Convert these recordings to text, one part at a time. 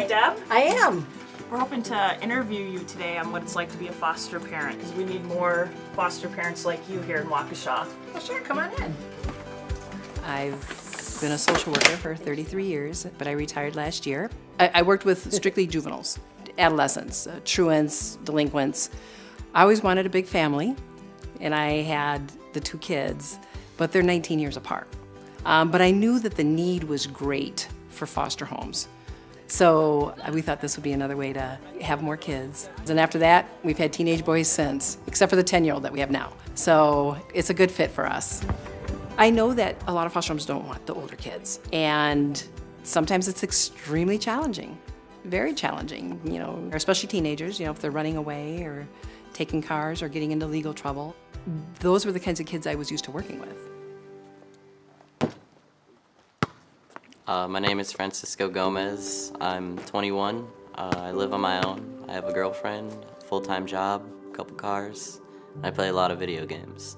you Deb? I am. We're hoping to interview you today on what it's like to be a foster parent, because we need more foster parents like you here in Waukesha. Well, sure, come on in. I've been a social worker for 33 years, but I retired last year. I worked with strictly juveniles, adolescents, truants, delinquents. I always wanted a big family, and I had the 2 kids, but they're 19 years apart. But I knew that the need was great for foster homes. So we thought this would be another way to have more kids. And after that, we've had teenage boys since, except for the 10-year-old that we have now. So it's a good fit for us. I know that a lot of foster homes don't want the older kids, and sometimes it's extremely challenging, very challenging, especially teenagers, if they're running away or taking cars or getting into legal trouble. Those were the kinds of kids I was used to working with. My name is Francisco Gomez. I'm 21. I live on my own. I have a girlfriend, full-time job, a couple cars. I play a lot of video games.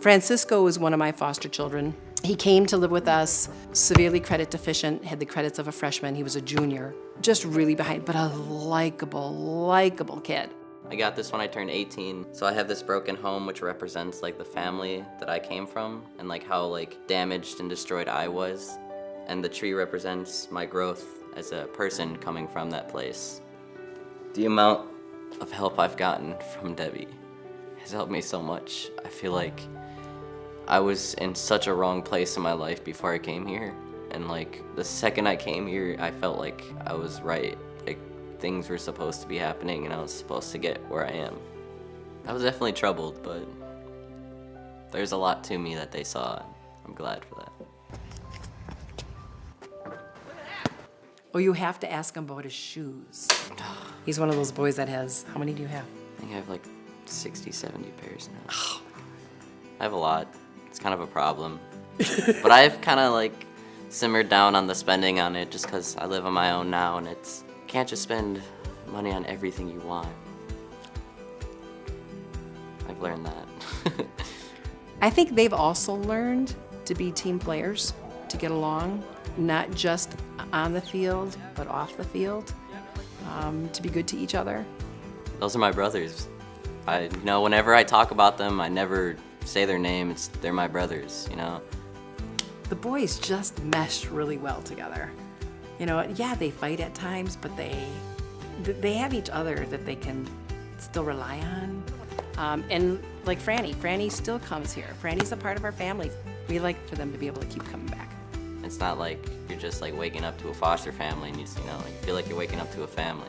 Francisco was one of my foster children. He came to live with us, severely credit deficient, had the credits of a freshman. He was a junior, just really behind, but a likable kid. I got this when I turned 18. So I have this broken home which represents like the family that I came from and like how like damaged and destroyed I was. And the tree represents my growth as a person coming from that place. The amount of help I've gotten from Debbie has helped me so much. I feel like I was in such a wrong place in my life before I came here. And like the second I came here, I felt like I was right. Like things were supposed to be happening and I was supposed to get where I am. I was definitely troubled, but there's a lot to me that they saw. I'm glad for that. Oh, you have to ask him about his shoes. He's one of those boys that has, how many do you have? I think I have like 60, 70 pairs now. I have a lot. It's kind of a problem. But I've kind of like simmered down on the spending on it just because I live on my own now and you can't just spend money on everything you want. I've learned that. I think they've also learned to be team players, to get along, not just on the field, but off the field, to be good to each other. Those are my brothers. Whenever I talk about them, I never say their name. They're my brothers, The boys just mesh really well together. Yeah, they fight at times, but they have each other that they can still rely on. And like Franny still comes here. Franny's a part of our family. We like for them to be able to keep coming back. It's not like you're just like waking up to a foster family and you feel like you're waking up to a family.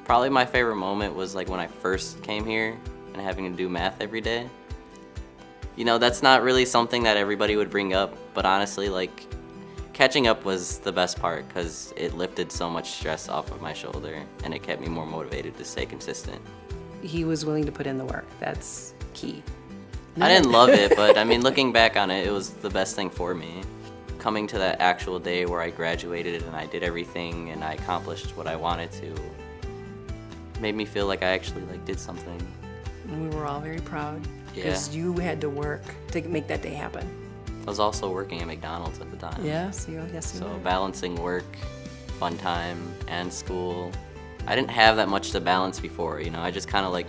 Probably my favorite moment was like when I first came here and having to do math every day. That's not really something that everybody would bring up, but honestly, like catching up was the best part because it lifted so much stress off of my shoulder and it kept me more motivated to stay consistent. He was willing to put in the work. That's key. I didn't love it, but looking back on it, it was the best thing for me. Coming to that actual day where I graduated and I did everything and I accomplished what I wanted to made me feel like I actually did something. And we were all very proud because you had to work to make that day happen. I was also working at McDonald's at the time. Yes, So balancing work, fun time, and school. I didn't have that much to balance before, I just kind of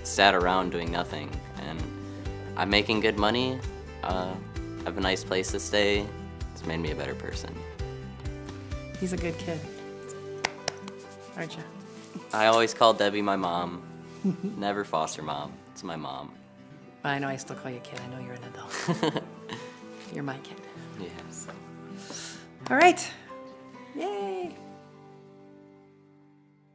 sat around doing nothing. And I'm making good money, I have a nice place to stay. It's made me a better person. He's a good kid, aren't you? I always call Debbie my mom. Never foster mom. It's my mom. I know I still call you a kid. I know you're an adult. You're my kid. Yes. All right. Yay.